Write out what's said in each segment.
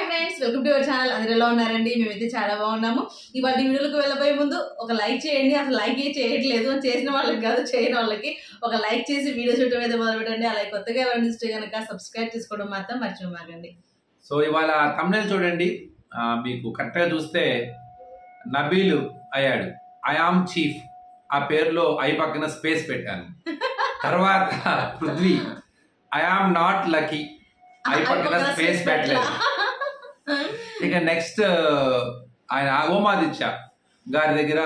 Friends, welcome to our channel. అందరూ ఎలా ఉన్నారండి? మేమైతే చాలా బాగున్నాము. ఇవాళ వీడియోలకు వెళ్ళబోయే ముందు ఒక లైక్ చేయండి. అసలు లైక్ చేయట్లేదు, చేసిన వాళ్ళకి కాదు, చేయని వాళ్ళకి ఒక లైక్ చేసి వీడియో చూడటం అయితే మొదలు పెట్టండి. అలాగే కొత్తగా ఎవరైనా ఇస్తే కనుక సబ్స్క్రైబ్ చేసుకోవడం మాత్రం మర్చిపోమాకండి. సో ఇవాళ థంబ్నెయిల్ చూడండి, మీకు కరెక్ట్గా చూస్తే నబీల్ అయ్యాడు. ఐ ఆమ్ చీఫ్, ఆ పేరులో ఐ పక్కన స్పేస్ పెట్టాను. తర్వాత Prithvi, I am not lucky, I పక్కన స్పేస్ పెట్టలేదు. ఇక నెక్స్ట్ ఆయన ఓమాదిత్య గారి దగ్గర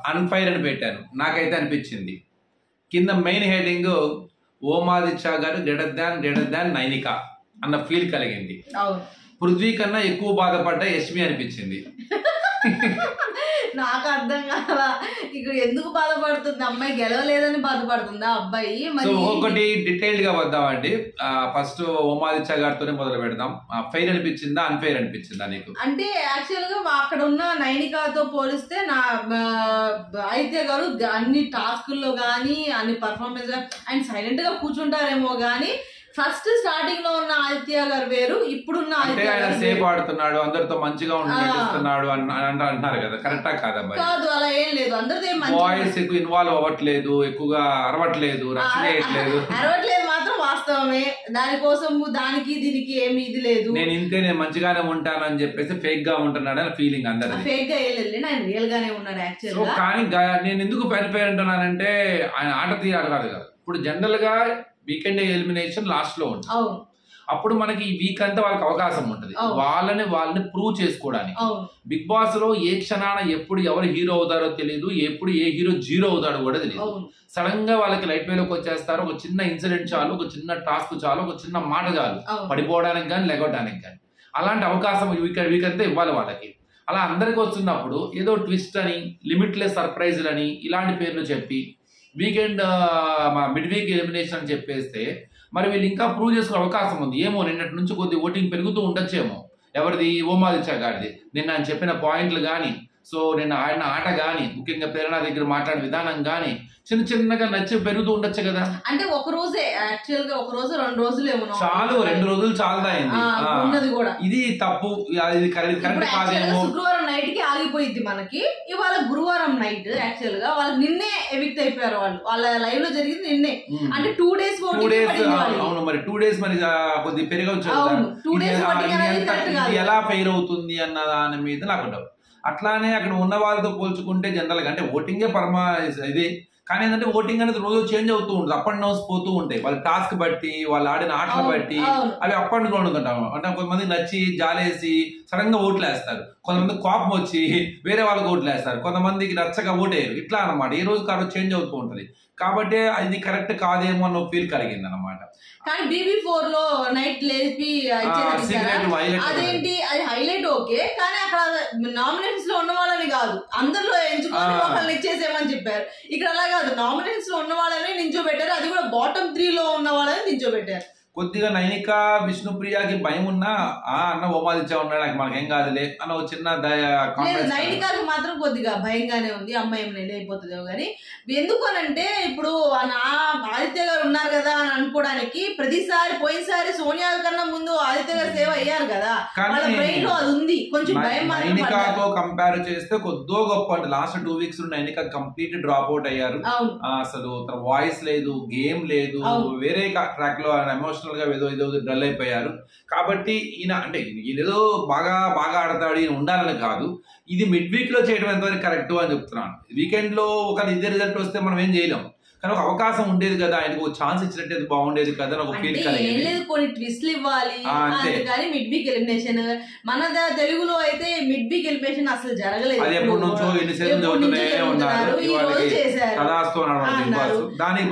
అన్ఫైర్ అని పెట్టాను. నాకైతే అనిపించింది కింద మెయిన్ హెడ్డింగ్ ఓమాదిత్య గారు గ్రేటర్ దాన్ నైనిక అన్న ఫీల్ కలిగింది. పృథ్వీ కన్నా ఎక్కువ బాధపడ్డ యష్మి అనిపించింది. నాకు అర్థం కాల, ఇక్కడ ఎందుకు బాధపడుతుంది అమ్మాయి? గెలవలేదని బాధపడుతుందా అబ్బాయి? సో ఒకటి డీటెయిల్డ్ గా వద్దామండి. ఫస్ట్ ఓమాదిత్య గారితోనే మొదలు పెడదాం. ఫెయిర్ అనిపించిందా, అన్ఫెయిర్ అనిపించిందా నీకు? అంటే యాక్చువల్ గా అక్కడ ఉన్న నైనికాతో పోలిస్తే నా ఆదిత్య గారు అన్ని టాస్కుల్లో గానీ అన్ని పర్ఫార్మెన్స్ ఆయన సైలెంట్ గా కూర్చుంటారేమో గానీ ఫస్ట్ స్టార్టింగ్ లో ఉన్న ఆదిత్య గారు వేరు, ఇప్పుడున్న ఆదిత్య గారు సేఫ్ ఆడుతున్నాడు, అందరితో మంచిగా నటిస్తున్నాడు అంటున్నారు కదా. కరెక్టా కాదా? కాదు, అలా ఏం లేదు. అందరితో వాయిస్ ఎక్కువ ఇన్వాల్వ్ అవ్వట్లేదు, ఎక్కువగా అరవట్లేదు, రక్షణ చేయట్లేదు. అరవట్లేదు మాత్రం వాస్తవమే. దానికోసం దానికి దీనికి ఏమి ఇది లేదు. నేను మంచిగానే ఉంటాను అని చెప్పేసి ఫేక్ గా ఉంటున్నాడు అని ఫీలింగ్ అందరు. ఫేక్ గా వెళ్ళి ఆయన రియల్ గానే ఉన్నాడు యాక్చువల్ గా. కానీ నేను ఎందుకు ఫెయిర్ అంటున్నానంటే ఆయన ఆట తీరాలి కాదు కదా. ఇప్పుడు జనరల్ గా వీకెండ్ ఎలిమినేషన్ లాస్ట్ లో ఉంటుంది. అప్పుడు మనకి ఈ వీక్ అంతా వాళ్ళకి అవకాశం ఉంటుంది వాళ్ళని ప్రూవ్ చేసుకోవడానికి. బిగ్ బాస్ లో ఏ క్షణాన ఎప్పుడు ఎవరు హీరో అవుతారో తెలియదు, ఎప్పుడు ఏ హీరో జీరో అవుతాడో కూడా తెలియదు. సడన్ గా వాళ్ళకి లైట్ వేలోకి వచ్చేస్తారు. ఒక చిన్న ఇన్సిడెంట్ చాలు, ఒక చిన్న టాస్క్ చాలు, ఒక చిన్న మాట చాలు పడిపోవడానికి కానీ లెగవడానికి కానీ. అలాంటి అవకాశం వీక్ అంతా ఇవ్వాలి వాళ్ళకి. అలా అందరికి వస్తున్నప్పుడు ఏదో ట్విస్ట్ అని, లిమిట్లెస్ సర్ప్రైజ్లు అని ఇలాంటి పేర్లు చెప్పి వీకెండ్ మిడ్ వీక్ ఎలిమినేషన్ అని చెప్పేస్తే మరి వీళ్ళు ఇంకా ప్రూవ్ చేసుకునే అవకాశం ఉంది. ఏమో నిన్నటి నుంచి కొద్ది ఓటింగ్ పెరుగుతూ ఉండొచ్చేమో. ఎవరిది? ఓమాదిత్య గారిది. నిన్న ఆయన చెప్పిన పాయింట్లు కానీ, సో నిన్న ఆయన ఆట కానీ, ముఖ్యంగా ప్రేరణ దగ్గర మాట్లాడిన విధానం కానీ చిన్న చిన్నగా నచ్చి పెరుగుతూ ఉండొచ్చు కదా. అంటే ఒక రోజే యాక్చువల్ గా, ఒక రోజు 2 రోజులు ఏమో చాలు, 2 రోజులు చాలా అయింది. ఇది తప్పు, ఇది కరెక్ట్ కాదేమో. శుక్రవారం నైట్ కి ఆగిపోయింది మనకి. ఇవాళ గురువారం నైట్ యాక్చువల్ గా వాళ్ళు నిన్నే ఎవిక్ట్ అయిపోయారు. వాళ్ళ లైవ్ లో జరిగింది నిన్నే. అంటే 2 days అవును, మరి 2 days మరి కొద్ది పెరగవచ్చు. ఎలా ఫెయిర్ అవుతుంది అన్న దాని మీద నాకు డౌట్. అట్లానే అక్కడ ఉన్న వాళ్ళతో పోల్చుకుంటే జనరల్ గా అంటే ఓటింగే ఇది. కానీ ఏంటంటే ఓటింగ్ అనేది రోజు చేంజ్ అవుతూ ఉంటుంది, అప్ అండ్ డౌన్స్ పోతూ ఉంటాయి. వాళ్ళ టాస్క్ బట్టి, వాళ్ళు ఆడిన ఆటలు బట్టి అవి అప్ అండ్ డౌన్ ఉంటాము. అంటే కొంతమంది నచ్చి జాలేసి సడన్ గా ఓట్లు వేస్తారు, కొంతమంది కోపం వచ్చి వేరే వాళ్ళకి ఓట్లు వేస్తారు, కొంతమందికి నచ్చగా ఓటేరు. ఇట్లా అనమాట, ఏ రోజు కాదు చేంజ్ అవుతూ ఉంటది. కాబట్టి అది కరెక్ట్ కాదేమో అన్న ఫీల్ కలిగింది అనమాట. కానీ BB4 లో నైట్ లేపి అదేంటి, అది హైలైట్ ఓకే. కానీ అక్కడ నామినేషన్స్ లో ఉన్న వాళ్ళని కాదు, అందరిలో ఎంచుకొని ఒకళ్ళని ఇచ్చేసేమని చెప్పారు. ఇక్కడ అలా కాదు, నామినేషన్స్ లో ఉన్న వాళ్ళని నించోబెట్టారు. అది కూడా బాటమ్ 3 లో ఉన్న వాళ్ళని నించోబెట్టారు. కొద్దిగా నైనిక, విష్ణుప్రియకి భయం ఉన్నా అన్న ఓమాదిత్య ఉన్నాడు, నాకు మనకేం కాదులే అన్న ఒక చిన్న నైనికాకి మాత్రం కొద్దిగా భయంగానే ఉంది. అమ్మాయి ఏమైనా అయిపోతుందేమో కానీ. ఎందుకు అనంటే ఇప్పుడు ఆదిత్య గారు ఉన్నారు కదా అని అనుకోవడానికి ప్రతిసారి, పోయినసారి సోనియా కన్నా ముందు ఆదిత్య గారు సేవ్ అయ్యారు కదా, వాళ్ళ బ్రెయిన్ లో అది ఉంది. కొంచెం భయం. నైనికాతో కంపేర్ చేస్తే కొద్దో గొప్ప అంటే last 2 weeks Nainika complete drop out అయ్యారు. అసలు వాయిస్ లేదు, గేమ్ లేదు, వేరే ట్రాక్ లో ఎమోషనల్ గా ఏదో డల్ అయిపోయారు. కాబట్టి ఈయన అంటే ఏదో బాగా ఆడతాడు, ఈయన ఉండాలని కాదు. ఇది మిడ్ వీక్ లో చేయడం ఎంతవరకు కరెక్ట్ అని చెప్తున్నాను. వీకెండ్ లో ఒక ఇదే రిజల్ట్ వస్తే మనం ఏం చేయలేం, కానీ ఒక అవకాశం ఉండేది కదా, ఆయనకు ఒక ఛాన్స్ ఇచ్చినట్టు బాగుండేది కదా ఒక ఫీల్ కలిగింది. కొన్ని ట్విస్ట్లు ఇవ్వాలి కానీ మిడ్ వీక్ ఎలిమినేషన్ మన తెలుగులో అయితే మిడ్ వీక్ ఎలిమినేషన్ అసలు జరగలేదు. అది ఎప్పటి నుంచో ఎన్ని సీజన్స్ అవుతూనే ఉన్నారు. దానికి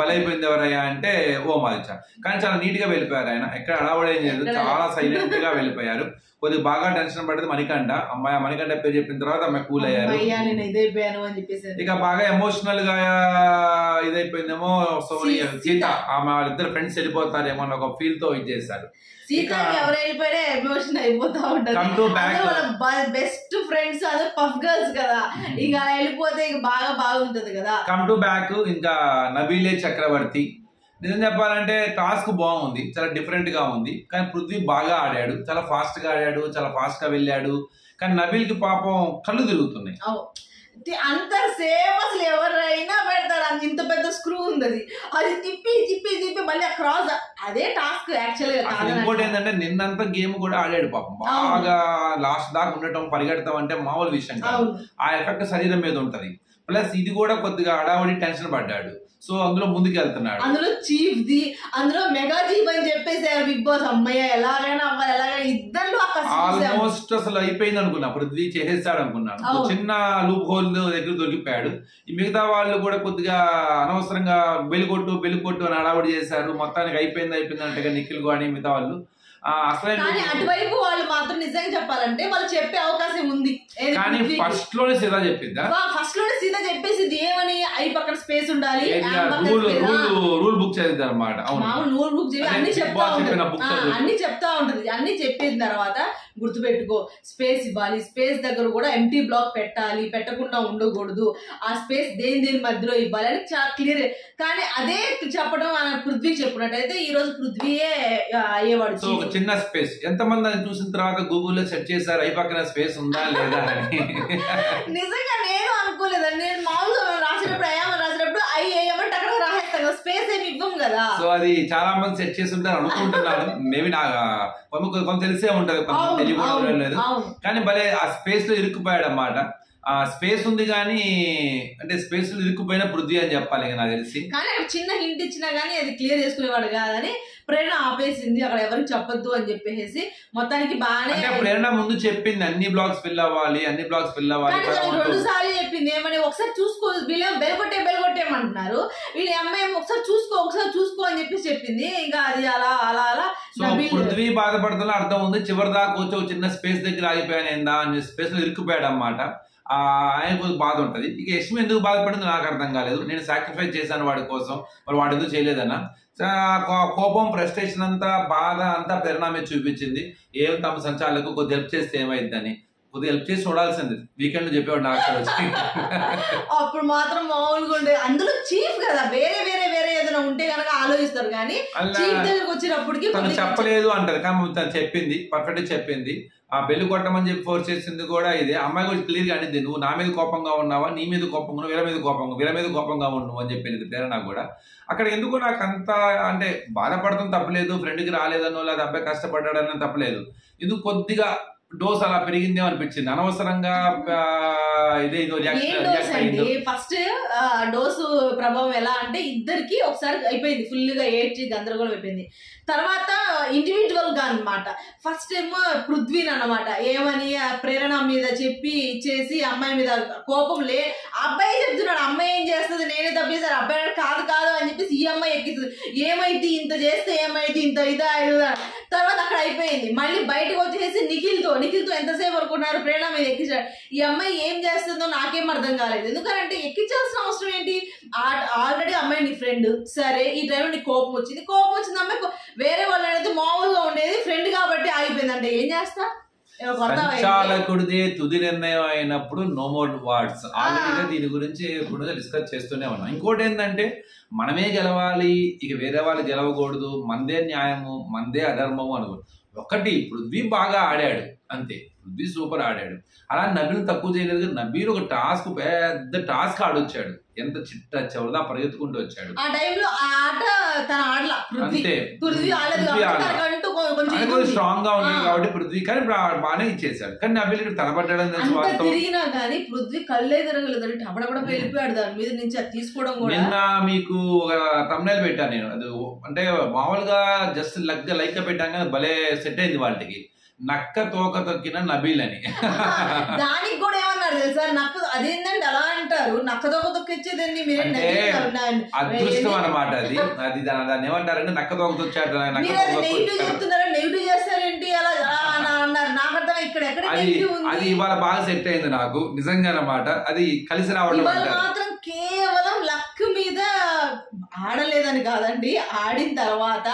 బలైపోయింది ఎవరయ్యా అంటే ఓమాదిత్య. కానీ చాలా నీట్ గా వెళ్ళిపోయారు ఆయన, ఎక్కడ అడవడం లేదు, చాలా సైలెంట్ గా వెళ్ళిపోయారు. కొద్దిగా బాగా టెన్షన్ పడేది మణికంఠ. మణికంఠ పేరు చెప్పిన తర్వాత అమ్మాయి కూల్ అయ్యారు. ఇక బాగా ఎమోషనల్ గా ఇదైపోయిందేమో సోనియా, సీత, ఆమె వాళ్ళిద్దరు ఫ్రెండ్స్ వెళ్ళిపోతారేమో అని ఒక ఫీల్ తో ఇది చేశారు. బెస్ట్ ఫ్రెండ్స్ అదే పఫ్ గర్ల్స్ కదా, ఇంకా వెళ్ళిపోతే బాగా బాగుంటది కదా. Come to back. ఇంకా నబీలే చక్రవర్తి నిజం చెప్పాలంటే టాస్క్ బాగుంది, చాలా డిఫరెంట్ గా ఉంది. కానీ పృథ్వీ బాగా ఆడాడు, చాలా ఫాస్ట్ గా ఆడాడు, చాలా ఫాస్ట్ గా వెళ్ళాడు. కానీ నబీల్ కి పాపం కళ్ళు తిరుగుతున్నాయి. అంత సేమ్ అసలు ఎవరైనా పెడతారు, అంత ఇంత పెద్ద స్క్రూ ఉంది, అది తిప్పి తిప్పి తిప్పి మళ్ళీ క్రాస్, అదే టాస్క్ యాక్చువల్ గా. ఇంకోటి ఏంటంటే నిన్నంతా గేమ్ కూడా ఆడాడు పాపం, బాగా లాస్ట్ దాకా ఉండటం, పరిగెడతాం అంటే మామూలు విషయం కాదు. ఆ ఎఫెక్ట్ శరీరం మీద ఉంటది. ప్లస్ ఇది కూడా కొద్దిగా హడావడి టెన్షన్ పడ్డాడు, సో అందులో ముందుకు వెళ్తున్నాడు. అందులో చీఫ్ ది, అందులో మెగా చీఫ్ అని చెప్పేసారు బిగ్ బాస్. అమ్మయ్య ఎలాగైనా అవ్వాలి, ఎలాగైనా ఇద్దరు ఆల్మోస్ట్ అసలు అయిపోయింది అనుకున్నా, పృథ్వీ చేసేస్తాడు అనుకున్నాను. చిన్న లూప్ హోల్ దగ్గర దొరికిపోయాడు. ఈ మిగతా వాళ్ళు కూడా కొద్దిగా అనవసరంగా బెల్లి కొట్టు అని హడావడి చేశారు. మొత్తానికి అయిపోయింది అంటే నిఖిల్ కానీ మిగతా వాళ్ళు కానీ అటువైపు వాళ్ళు మాత్రం నిజంగా చెప్పాలంటే వాళ్ళు చెప్పే అవకాశం ఉంది. కానీ ఫస్ట్ లోనే సీదా చెప్పిందా? ఫస్ట్ లోనే సీదా చెప్పేసింది ఏమని, అయి పక్కన స్పేస్ ఉండాలి, రూల్ బుక్ చేద్దాం అన్నమాట. రూల్ బుక్ చేయాలి, అన్ని చెప్తా ఉంటది. అన్ని చెప్పిన తర్వాత గుర్తుపెట్టుకో, స్పేస్ ఇవ్వాలి, స్పేస్ దగ్గర కూడా ఎంటీ బ్లాక్ పెట్టాలి, పెట్టకుండా ఉండకూడదు, ఆ స్పేస్ దేని మధ్యలో ఇవ్వాలి అని చాలా క్లియర్. కానీ అదే చెప్పడం పృథ్వీ చెప్పినట్టయితే ఈ రోజు పృథ్వీయే అయ్యేవాడు. చిన్న స్పేస్, ఎంతమంది అని చూసిన తర్వాత గూగుల్లో సెర్చ్ చేశారు అయి పక్కన స్పేస్ ఉందా లేదా అని. నిజంగా నేను అనుకోలేదండి. నేను మామూలుగా రాసినప్పుడు రాసినప్పుడు అయ్యేమంటే అక్కడ రాసేస్తాం కదా, స్పేస్ ఏమి ఇవ్వం కదా. సో అది చాలా మంది సెట్ చేసి ఉంటారు అనుకుంటున్నాను. మేబీ నాకు కొంత తెలిసే ఉంటది, కొంత తెలియకపోవడం లేదు. కానీ భలే ఆ స్పేస్ లో ఇరుక్కుపోయాడు అన్నమాట. ఆ స్పేస్ ఉంది కానీ అంటే స్పేస్ లో ఇరుక్కుపోయిన పృథ్వీ అని చెప్పాలి నాకు తెలిసి. కానీ చిన్న హింట్ ఇచ్చినా గానీ అది క్లియర్ చేసుకునేవాడు కాదని ప్రేరణ ఆపేసింది, అక్కడ ఎవరికి చెప్పొద్దు అని చెప్పేసి. మొత్తానికి బాగానే ప్రేరణ ముందు చెప్పింది అన్ని బ్లాగ్స్ ఫిల్ అవ్వాలి, 2 సార్లు చెప్పింది. ఏమని ఒకసారి చూసుకో, వీళ్ళు బెల్గొట్టేయమంటున్నారు, వీళ్ళ అమ్మాయి ఒకసారి చూసుకో అని చెప్పేసి చెప్పింది. ఇంకా అది అలా అలా అలా పృథ్వీ బాధపడుతున్నా అర్థం ఉంది. చివరి దాకా వచ్చి చిన్న స్పేస్ దగ్గర ఆగిపోయాను ఏందా అని స్పేస్ లో ఇరుక్కుపోయాడు అన్నమాట. ఆయన కొంచెం బాధ ఉంటది. ఇక యష్మి ఎందుకు బాధపడింది నాకు అర్థం కాలేదు. నేను సాక్రిఫైస్ చేశాను వాడి కోసం, మరి వాడు ఎందుకు చేయలేదన్న కోపం, ఫ్రస్ట్రేషన్ అంతా, బాధ అంతా ప్రేరణ చూపించింది. ఏం తమ సంచాలకు కొద్ది హెల్ప్ చేస్తే ఏమైందని, కొద్దిగా హెల్ప్ చేసి చూడాల్సింది. వీకెండ్ లో చెప్పేవాడు నాకు వచ్చి. అప్పుడు మాత్రం మామూలుగా ఉండే. అందులో చీఫ్ కదా, వేరే ఏదైనా ఉంటే కనుక ఆలోచిస్తారు, కానీ చీఫ్ దగ్గరకు వచ్చినప్పటికి తను చెప్పలేదు అంటారు. కానీ తను చెప్పింది, పర్ఫెక్ట్ చెప్పింది. ఆ బెల్లు కొట్టమని చెప్పి ఫోర్స్ చేసింది కూడా ఇదే. అమ్మాయి కూడా క్లియర్ గా అనింది, నువ్వు నా మీద కోపంగా ఉన్నావా, నీ మీద కోపంగా, వీళ్ళ మీద కోపంగా ఉన్నావు అని చెప్పింది ప్రేరణ కూడా. అక్కడ ఎందుకు నాకు అంత అంటే బాధపడటం తప్పలేదు, ఫ్రెండ్కి రాలేదనో లేదా అబ్బాయి కష్టపడ్డాడని తప్పలేదు. ఎందుకు కొద్దిగా డోస్ అలా పెరిగిందేమో అనిపించింది అనవసరంగా. ఫస్ట్ డోసు ప్రభావం ఎలా అంటే ఇద్దరికి ఒకసారి అయిపోయింది, ఫుల్ గా ఏడ్చి గందరగోళం అయిపోయింది. తర్వాత ఇండివిజువల్ గా అనమాట. ఫస్ట్ ఏమో పృథ్వీని అనమాట ఏమని ప్రేరణ మీద చెప్పి ఇచ్చేసి అమ్మాయి మీద కోపం అబ్బాయి చెప్తున్నాడు, అమ్మాయి ఏం చేస్తుంది, నేనే తప్పేసారు, అబ్బాయి కాదు అని చెప్పేసి ఈ అమ్మాయి ఎక్కిస్తుంది. ఏమైతే ఇంత చేస్తే ఏమైతే ఇంత ఇదా. తర్వాత అక్కడ అయిపోయింది. మళ్ళీ బయటకు వచ్చేసి నిఖిల్తో ఎంతసేపు అనుకున్నారు, ప్రేరణ మీద ఎక్కించాడు. ఈ అమ్మాయి ఏం చేస్తుందో నాకేం అర్థం కాలేదు. ఎందుకంటే ఎక్కించాల్సిన అవసరం ఏంటి, ఆల్రెడీ అమ్మాయి నీ ఫ్రెండ్, సరే ఈ టైంలో నీకు కోపం వచ్చింది అమ్మాయి వేరే వాళ్ళు అనేది మామూలుగా ఉండేది, ఫ్రెండ్ కాబట్టి ఆగిపోయింది అంటే ఏం చేస్తా. సంచాలకుడిదే తుది నిర్ణయం అయినప్పుడు నో మోర్ వర్డ్స్. ఆల్రెడీగా దీని గురించి ఇప్పుడు డిస్కస్ చేస్తూనే ఉన్నాం. ఇంకోటి ఏంటంటే మనమే గెలవాలి, ఇక వేరే వాళ్ళు గెలవకూడదు, మందే న్యాయము, మందే అధర్మము అనుకో. ఒకటి పృథ్వీ బాగా ఆడాడు అంతే, పృథ్వీ సూపర్ ఆడాడు. అలా నబీల్ తక్కువ చేయలేదు. నబీల్ ఒక పెద్ద టాస్క్ ఆడొచ్చాడు, ఎంత చిట్ట చివరిదా పరిగెత్తుకుంటూ వచ్చాడు. ఆ టైంలో ఆ ఆట తన ఆడలా, అంతే స్ట్రాంగ్ గా ఉన్నాడు కాబట్టి పృథ్వీ, కానీ బాగానే ఇచ్చేసాడు. కానీ నబీల్ ఇక్కడ తలపడ్డాడని తెలుసు. తిరిగినా కానీ పృథ్వీ కళ్ళే తిరగలేదు, టపడపడ వెళ్ళిపోయాడు దాని మీద నుంచి. అది తీసుకోవడం కూడా నిన్న మీకు ఒక thumbnail పెట్టాను నేను, అది అంటే మామూలుగా జస్ట్ లైక్ గా పెట్టాను కానీ భలే సెట్ అయింది వాళ్ళకి. నక్క తోక తొక్కిన నబీల్ అని. దానికి కూడా ఏమన్నారు తెలుసా, నక్క అదేంటంటే అలా అంటారు, నక్క తోక తొక్కిచ్చేదండి అదృష్టం అనమాట. అది దాన్ని ఏమంటారంటే నక్క తోక తొచ్చాడు. నెగిటివ్ చెప్తున్నారా, నెగిటివ్ చేస్తారేంటి అలా అన్నారు. నాకు అర్థం ఇక్కడ ఎక్కడ అది ఇవాళ బాగా సెట్ అయింది నాకు నిజంగా అనమాట. అది కలిసి రావడం మాత్రం కేవలం లక్ మీద ఆడలేదని కాదండి, ఆడిన తర్వాత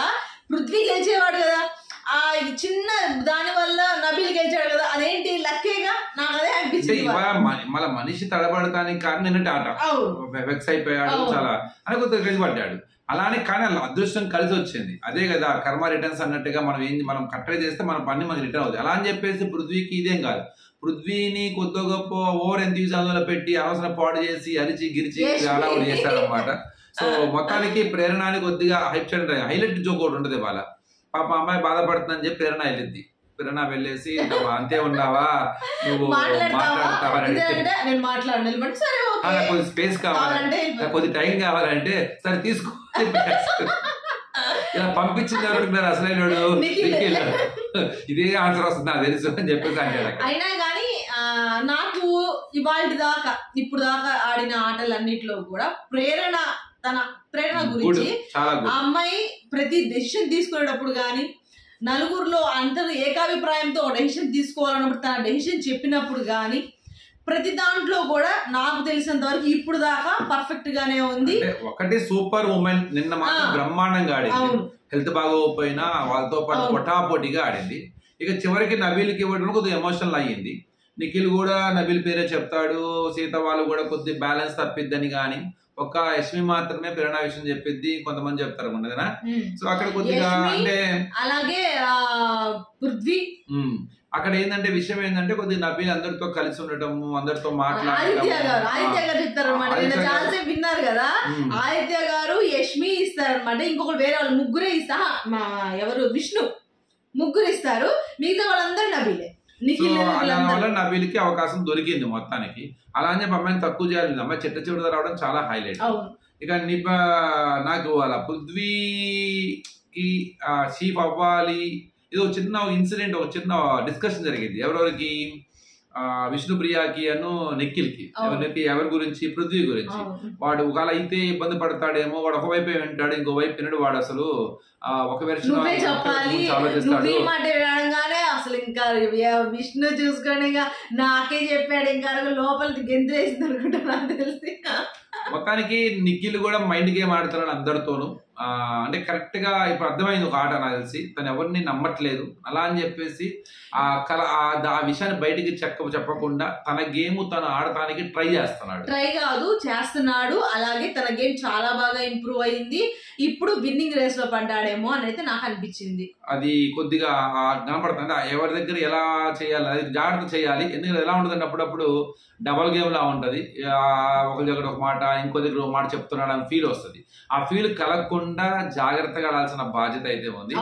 పృథ్వీ గెలిచేవాడు కదా, ఆ చిన్న దాని వల్ల నబీల్ గెలిచాడు కదా, అదేంటి లక్కేగా. నాకు అదే అనిపించింది. మళ్ళీ మనిషి తడబడటానికి కారణం నిన్నటి ఆట, వెక్స్ అయిపోయాడు చాలా అని కొద్దిగా గెలిపడ్డాడు. అలానే కానీ అలా అదృష్టం కలిసి వచ్చింది. అదే కదా కర్మ రిటర్న్స్ అన్నట్టుగా మనం కట్టడి చేస్తే మన పని మనకి రిటర్న్ అవుతుంది. అలా అని చెప్పేసి పృథ్వీకి ఇదేం కాదు. పృథ్వీని కొద్ది గొప్ప ఓవర్ ఎంతూజియాజంలో పెట్టి అనవసరం పాడు చేసి అరిచి గిరిచి అలా కూడా చేశారు అనమాట. సో మొత్తానికి ప్రేరణని కొద్దిగా హైలైట్ జోక్ ఒకటి ఉంటుంది. వాళ్ళ పాప అమ్మాయి బాధపడుతుందని చెప్పి ప్రేరణ వెళ్ళింది. ప్రేరణ వెళ్ళేసి అంతే ఉన్నావా నువ్వు మాట్లాడతావా కొద్ది స్పేస్ కావాలంటే కొద్ది టైం కావాలంటే సరే తీసుకో ఇలా పంపించిన మీరు అసలు ఇదే ఆన్సర్ వస్తుంది నాకు తెలుసు అని చెప్పేసి అంటే. అయినా కానీ నాకు ఇప్పుడు దాకా ఆడిన ఆటలన్నిటిలో కూడా తన ప్రేరణ గురించి ఆ అమ్మాయి ప్రతి డెసిషన్ తీసుకునేటప్పుడు కానీ నలుగురిలో అందరూ ఏకాభిప్రాయంతో డెసిషన్ తీసుకోవాలన్నప్పుడు తన డెసిషన్ చెప్పినప్పుడు కానీ ప్రతి దాంట్లో కూడా నాకు తెలిసినంత వరకు ఇప్పుడు దాకా పర్ఫెక్ట్ గానే ఉంది. ఒకటి సూపర్ ఉమెన్ నిన్న మాత్రం బ్రహ్మాండంగా ఆడింది. హెల్త్ బాగోకపోయినా వాళ్ళతో పాటు పొటాపోటీగా ఆడింది. ఇక చివరికి నబీల్కి ఇవ్వడం కొద్దిగా ఎమోషనల్ అయ్యింది. నిఖిల్ కూడా నబీల్ పేరే చెప్తాడు, సీత వాళ్ళు కూడా కొద్ది బ్యాలెన్స్ తప్పిద్దని. కానీ ఒక యష్మి మాత్రమే ప్రేరణ విషయం చెప్పిద్ది, కొంతమంది చెప్తారు కదా. సో అక్కడ కొద్దిగా అంటే అలాగే పృథ్వీ అక్కడ ఏంటంటే విషయం ఏంటంటే కొద్దిగా నబీల్ అందరితో కలిసి ఉండటము, అందరితో ఆదిత్య గారు చెప్తారు అనమాట. చాలా విన్నారు కదా, ఆదిత్య గారు యష్మి ఇస్తారనమాట. ఇంకొకరు వేరే వాళ్ళు ముగ్గురే ఎవరు విష్ణు ముగ్గురు ఇస్తారు, మిగతా వాళ్ళందరూ నబీలే. నబీల్కి అవకాశం దొరికింది మొత్తానికి. అలా అని చెప్పి అమ్మాయిని తక్కువ చేయాలి. అమ్మాయి చెట్ట చివరి రావడం చాలా హైలైట్. ఇక నాకు అలా పృథ్వీకి చీఫ్ అవ్వాలి ఇది ఒక చిన్న ఇన్సిడెంట్, ఒక చిన్న డిస్కషన్ జరిగింది. ఎవరెవరికి విష్ణుప్రియకి అను నిఖిల్కి. ఎవరి గురించి? పృథ్వీ గురించి. వాడు ఒకవేళ అయితే ఇబ్బంది పడతాడేమో, వాడు ఒకవైపు వింటాడు, ఇంకో వైపు వినడు. వాడు అసలు ఒక వెర్షన్ ఆలోచిస్తాడు. అసలు ఇంకా విష్ణు చూసుకొని నాకే చెప్పాడు, ఇంకా లోపలికి గెంతులేసింది అనుకుంటా నాకు తెలిసి. మొత్తానికి నిఖిల్ కూడా మైండ్ గేమ్ ఆడుతున్నాడు అందరితోనూ. అంటే కరెక్ట్ గా ఇప్పుడు అర్థమైంది ఒక ఆట నాకు తెలిసి. తను ఎవరిని నమ్మట్లేదు. అలా అని చెప్పేసి ఆ విషయాన్ని బయటికి చెప్పకుండా తన గేమ్ తను ఆడటానికి ట్రై చేస్తున్నాడు. అలాగే తన గేమ్ చాలా బాగా ఇంప్రూవ్ అయింది. ఇప్పుడు విన్నింగ్ రేస్ లో పడ్డాడేమో అని అయితే నాకు అనిపించింది. అది కొద్దిగా కనపడుతుంది. ఎవరి దగ్గర ఎలా చేయాలి అది జాగ్రత్త చేయాలి. ఎందుకంటే ఎలా ఉంటుందంటే అప్పుడప్పుడు డబల్ గేమ్ లా ఉంటది. ఒకరి దగ్గర ఒక మాట, ఇంకో దగ్గర ఒక మాట చెప్తున్నాడు అని ఫీల్ వస్తుంది. ఆ ఫీల్ కలగకుండా జాగ్రత్తగా ఆడాల్సిన బాధ్యత అయితే ఉంది.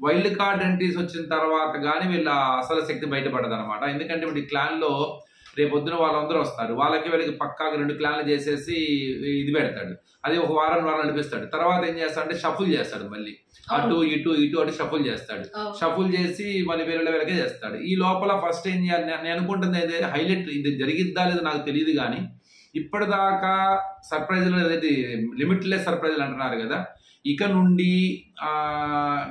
వైల్డ్ కార్డ్ ఎంట్రీస్ వచ్చిన తర్వాత గానీ వీళ్ళ అసలు శక్తి బయటపడదు అనమాట. ఎందుకంటే ఇప్పుడు ఈ క్లాన్ లో రేపొద్దున వాళ్ళందరూ వస్తారు. వీళ్ళకి పక్కాగా 2 క్లాన్లు చేసేసి ఇది పెడతాడు. అది ఒక వారం నడిపిస్తాడు. తర్వాత ఏం చేస్తాడంటే షఫుల్ చేస్తాడు. మళ్ళీ అటు ఇటు అటు షఫుల్ చేస్తాడు. షఫుల్ చేసి మళ్ళీ వేరే చేస్తాడు. ఈ లోపల ఫస్ట్ ఏం చేయాలి నేను అనుకుంటుంది ఏదైతే హైలైట్ ఇది జరిగిద్దా లేదా నాకు తెలియదు. కానీ ఇప్పటిదాకా సర్ప్రైజ్లు ఏదైతే లిమిట్లెస్ సర్ప్రైజ్లు అంటున్నారు కదా, ఇక నుండి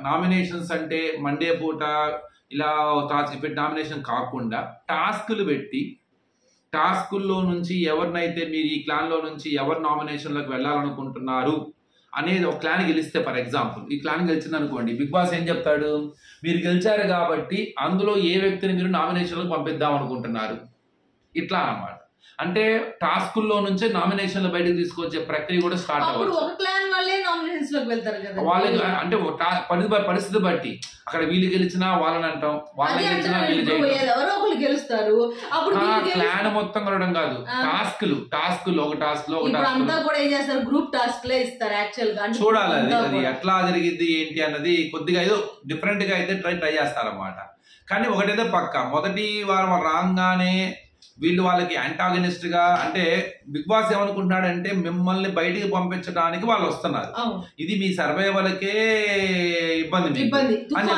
నామినేషన్స్ అంటే మండే పూట ఇలా పెట్టి నామినేషన్ కాకుండా టాస్కులు పెట్టి, టాస్కుల్లో నుంచి ఎవరినైతే మీరు ఈ క్లాన్ లో నుంచి ఎవరు నామినేషన్లోకి వెళ్ళాలనుకుంటున్నారు అనేది ఒక క్లాన్ గెలిస్తే, ఫర్ ఎగ్జాంపుల్ ఈ క్లాన్ గెలిచింది అనుకోండి, బిగ్ బాస్ ఏం చెప్తాడు, మీరు గెలిచారు కాబట్టి అందులో ఏ వ్యక్తిని మీరు నామినేషన్లకు పంపిద్దాం అనుకుంటున్నారు, ఇట్లా అన్నమాట. అంటే టాస్కుల్లో నుంచే నామినేషన్లు బయటకు తీసుకొచ్చే ప్రక్రియ కూడా స్టార్ట్ అవ్వచ్చు. వాళ్ళకి అంటే పరిస్థితి బట్టి అక్కడ వీళ్ళు గెలిచినా వాళ్ళని అంటాం, వాళ్ళని గెలిచినా వీళ్ళు గెలుస్తారు. ప్లాన్ మొత్తం కలవడం కాదు, టాస్కులు ఒక టాస్క్ లో గ్రూప్ టాస్క్ చూడాలి. అది ఎట్లా జరిగింది ఏంటి అన్నది కొద్దిగా ఏదో డిఫరెంట్ గా అయితే ట్రై చేస్తారన్నమాట. కానీ ఒకటైతే పక్క, మొదటి వారం రాగానే వీళ్ళు వాళ్ళకి యాంటాగనిస్ట్ గా, అంటే బిగ్ బాస్ ఏమనుకుంటున్నాడు అంటే మిమ్మల్ని బయటికి పంపించడానికి వాళ్ళు వస్తున్నారు, ఇది మీ సర్వైవల్కే ఇబ్బంది అని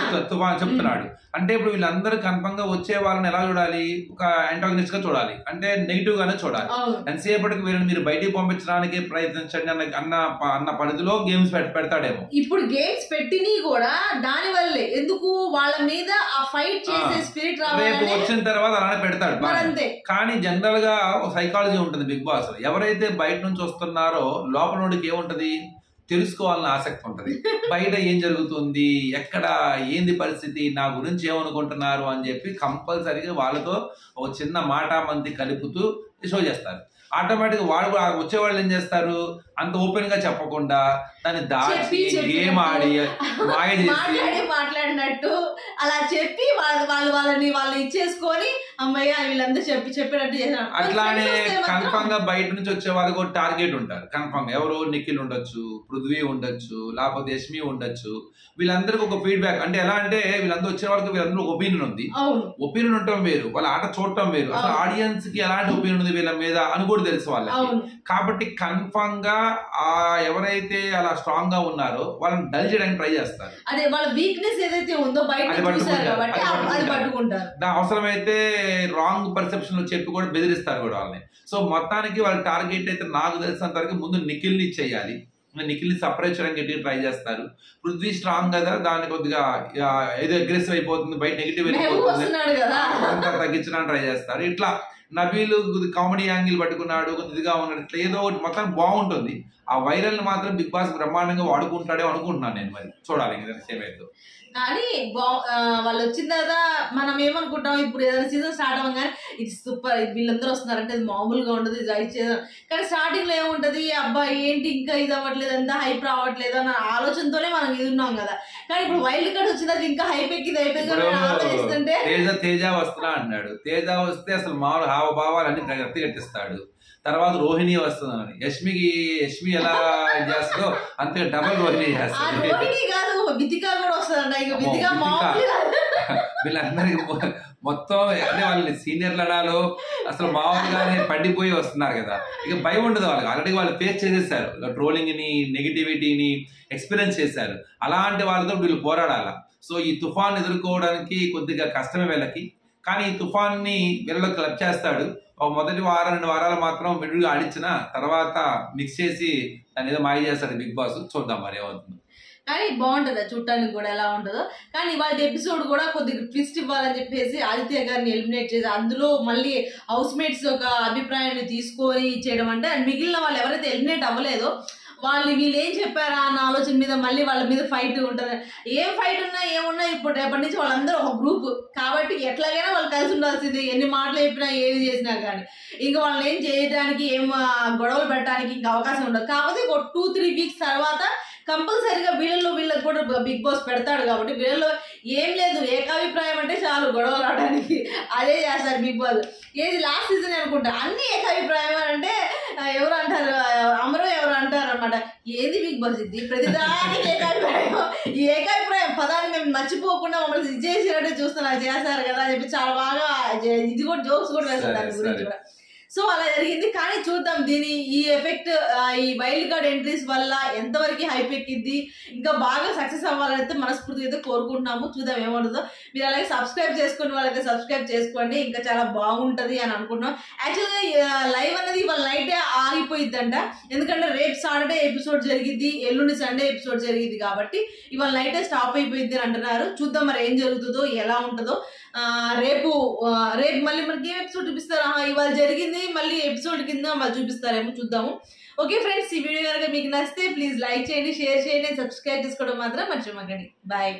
చెప్తున్నాడు. అంటే ఇప్పుడు వీళ్ళందరూ కన్ఫర్మ్ గా వచ్చే వాళ్ళని ఎలా చూడాలి, ఒక యాంటాగనిస్ట్ గా చూడాలి, అంటే నెగిటివ్ గానే చూడాలి. ఎంతసేపటికి వీళ్ళని మీరు బయటికి పంపించడానికి ప్రయత్నించండి అన్న పరిధిలో గేమ్స్ పెడతాడేమో. ఇప్పుడు గేమ్స్ పెట్టిని కూడా దాని వల్లే, ఎందుకు వాళ్ళ మీద ఆ ఫైట్ చేసే స్పిరిట్ రేపు వచ్చిన తర్వాత అలానే పెడతాడు. కానీ జనరల్ గా ఒక సైకాలజీ ఉంటుంది బిగ్ బాస్. ఎవరైతే బయట నుంచి వస్తున్నారో లోపల నుండికి ఏముంటది, తెలుసుకోవాలని ఆసక్తి ఉంటది. బయట ఏం జరుగుతుంది, ఎక్కడ ఏంది పరిస్థితి, నా గురించి ఏమనుకుంటున్నారు అని చెప్పి కంపల్సరీగా వాళ్ళతో ఒక చిన్న మాట మంది కలుపుతూ షో చేస్తారు. ఆటోమేటిక్గా వాళ్ళు వచ్చేవాళ్ళు ఏం చేస్తారు, అంత ఓపెన్ గా చెప్పకుండా దాన్ని దాచి గేమ్ ఆడి మాయ చేసి మాట్లాడినట్టు అలా చెప్పి వాళ్ళని ఇచ్చేసుకొని అమ్మయ్య వీళ్ళందరూ చెప్పినట్టు చేశారు. అట్లానే కన్ఫర్మ్ గా బయట నుంచి వచ్చే వాళ్ళకి ఒక టార్గెట్ ఉంటారు. కన్ఫర్మ్ ఎవరు నిఖిల్ ఉండొచ్చు, పృథ్వీ ఉండొచ్చు, లేకపోతే యష్మి ఉండొచ్చు. వీళ్ళందరికీ ఒక ఫీడ్బ్యాక్ అంటే ఎలా అంటే వీళ్ళందరూ వచ్చే వరకు వీళ్ళందరూ ఒక ఒపీనియన్ ఉంది. ఒపీనియన్ ఉండటం వేరు, వాళ్ళ ఆట చూడటం వేరు. అసలు ఆడియన్స్ కి ఎలాంటి ఒపీనియన్ ఉంది వీళ్ళ మీద అని కూడా తెలుసు వాళ్ళకి. కాబట్టి కన్ఫర్మ్ గా ఎవరైతే అలా స్ట్రాంగ్ గా ఉన్నారో వాళ్ళని డల్ చేయడానికి ట్రై చేస్తారు. అదే వాళ్ళ వీక్నెస్ ఏదైతే ఉందో బయట పట్టుకుంటారు. అవసరమైతే రాంగ్ పర్సెప్షన్ లో చెప్పి కూడా బెదిరిస్తారు కూడా వాళ్ళని. సో మొత్తానికి వాళ్ళ టార్గెట్ అయితే నాకు తెలిసినంత వరకు ముందు నిఖిల్ ని చేయాలి, నిఖిల్ ని సపరేట్ చేయడానికి గట్టిగా ట్రై చేస్తారు. పృథ్వీ స్ట్రాంగ్ కదా, దాన్ని కొద్దిగా ఏదో అగ్రెసివ్ అయిపోతుంది, బయట నెగిటివ్ అయిపోతుంది, తగ్గించడానికి ట్రై చేస్తారు. ఇట్లా నబీలు కామెడీ యాంగిల్ పట్టుకున్నాడు, కొద్దిగా ఉన్నాడు, ఇట్లా ఏదో ఒకటి మొత్తం బాగుంటుంది. ఆ వైరల్ ని మాత్రం బిగ్ బాస్ బ్రహ్మాండంగా వాడుకుంటాడే అనుకుంటున్నాను నేను. మరి చూడాలి ఏమైందో. కానీ వాళ్ళు వచ్చిన తర్వాత మనం ఏమనుకుంటాం, ఇప్పుడు ఏదైనా సీజన్ స్టార్ట్ అవ్వగానే ఇది సూపర్, వీళ్ళందరూ వస్తున్నారంటే ఇది మామూలుగా ఉండదు, ఇది చేద్దాం. కానీ స్టార్టింగ్ లో ఏముంటది, అబ్బాయి ఏంటి ఇంకా ఇది అవ్వట్లేదు, ఎంత హైప్ రావట్లేదు అన్న ఆలోచనతోనే మనం ఇది ఉన్నాం కదా. కానీ ఇప్పుడు వైల్డ్ కార్డ్ వచ్చిన తర్వాత ఇంకా హైప్ ఎక్కింది ఆలోచిస్తుంటే తేజ వస్తున్నా అన్నాడు. తేజ వస్తే అసలు మామూలు హావభావాలన్నీ గట్టి కట్టిస్తాడు. తర్వాత రోహిణి వస్తుందని, యష్మి ఎలా చేస్తుందో అంతే డబల్ రోహిణి చేస్తుంది. వీళ్ళందరికి మొత్తం అంటే వాళ్ళని సీనియర్లు అనాలో అసలు మామూలుగానే పండిపోయి వస్తున్నారు కదా. ఇక భయం ఉండదు వాళ్ళకి, ఆల్రెడీ వాళ్ళు ఫేస్ చేసేసారు, ట్రోలింగ్ ని నెగిటివిటీని ఎక్స్పీరియన్స్ చేశారు. అలాంటి వాళ్ళతో వీళ్ళు పోరాడాల. సో ఈ తుఫాన్ ఎదుర్కోవడానికి కొద్దిగా కష్టమే వీళ్ళకి. కానీ ఈ తుఫాన్ ని వీళ్ళలో క్లబ్ చేస్తాడు. మొదటి 2 వారాలు మాత్రం మిడిల్గా ఆడించిన తర్వాత మిక్స్ చేసి దాని ఏదో మాయ చేస్తాడు బిగ్ బాస్. చూద్దాం మరి ఏమవుతుంది. కానీ బాగుంటుంది చూడటానికి కూడా ఎలా ఉంటుందో. కానీ ఇవాళ ఎపిసోడ్ కూడా కొద్దిగా ట్విస్ట్ ఇవ్వాలని చెప్పేసి ఆదిత్య గారిని ఎలిమినేట్ చేసి అందులో మళ్ళీ హౌస్ మేట్స్ ఒక అభిప్రాయాన్ని తీసుకొని చేయడం అంటే, మిగిలిన వాళ్ళు ఎవరైతే ఎలిమినేట్ అవ్వలేదో వీళ్ళు ఏం చెప్పారా అన్న ఆలోచన మీద మళ్ళీ వాళ్ళ మీద ఫైట్ ఉంటుంది. ఏం ఫైట్ ఉన్నా ఏమున్నా ఇప్పుడు రేపటి నుంచి వాళ్ళందరూ ఒక గ్రూప్ కాబట్టి ఎట్లాగైనా వాళ్ళు కలిసి ఉండాల్సింది. ఎన్ని మాటలు చెప్పినా ఏది చేసినా కానీ ఇంకా వాళ్ళని ఏం చేయడానికి ఏం గొడవలు పెట్టడానికి ఇంకా అవకాశం ఉండదు. కాకపోతే ఒక 2-3 వీక్స్ తర్వాత కంపల్సరీగా వీళ్ళకి కూడా బిగ్ బాస్ పెడతాడు కాబట్టి వీళ్ళలో ఏం లేదు, ఏకాభిప్రాయం అంటే చాలు గొడవలు రావడానికి అదే చేస్తారు బిగ్ బాస్. ఏది లాస్ట్ సీజన్ అనుకుంటా అన్ని ఏకాభిప్రాయం అంటే ఎవరు అంటారు, అమరు ఎవరు అంటారు అనమాట. ఏది బిగ్ బాస్ ఇది, ప్రతిదానికి ఏకాభిప్రాయం. ఈ ఏకాభిప్రాయం పదాన్ని మేము మర్చిపోకుండా మమ్మల్ని ఇది చేసినట్టే చూస్తున్నారు, చేస్తారు కదా అని చెప్పి చాలా బాగా ఇది కూడా జోక్స్ కూడా వేస్తారు దాని గురించి కూడా. సో అలా జరిగింది. కానీ చూద్దాం ఈ ఎఫెక్ట్ ఈ వైల్డ్ కార్డ్ ఎంట్రీస్ వల్ల ఎంతవరకు హైప్ ఎక్కింది, ఇంకా బాగా సక్సెస్ అవ్వాలైతే మనస్ఫూర్తిగా అయితే కోరుకుంటున్నాము. చూద్దాం ఏమవుతుందో. మీరు అలాగే సబ్స్క్రైబ్ చేసుకుని వాళ్ళైతే సబ్స్క్రైబ్ చేసుకోండి, ఇంకా చాలా బాగుంటుంది అని అనుకుంటున్నాం. యాక్చువల్గా లైవ్ అనేది ఇవాళ నైటే ఆగిపోయిద్దంట, ఎందుకంటే రేపు సాటర్డే ఎపిసోడ్ జరిగింది, ఎల్లుండి సండే ఎపిసోడ్ జరిగింది కాబట్టి ఇవాళ నైటే స్టాప్ అయిపోయింది అని అంటున్నారు. చూద్దాం మరి ఏం జరుగుతుందో ఎలా ఉంటుందో. రేపు మళ్ళీ మనకి ఏం ఎపిసోడ్ చూపిస్తారు, ఇవాళ జరిగింది మళ్ళీ ఎపిసోడ్ కింద మళ్ళీ చూపిస్తారేమో చూద్దాము. ఓకే ఫ్రెండ్స్, ఈ వీడియో కనుక మీకు నచ్చితే ప్లీజ్ లైక్ చేయండి, షేర్ చేయండి, సబ్స్క్రైబ్ చేసుకోవడం మాత్రం మర్చిపోకండి. బాయ్.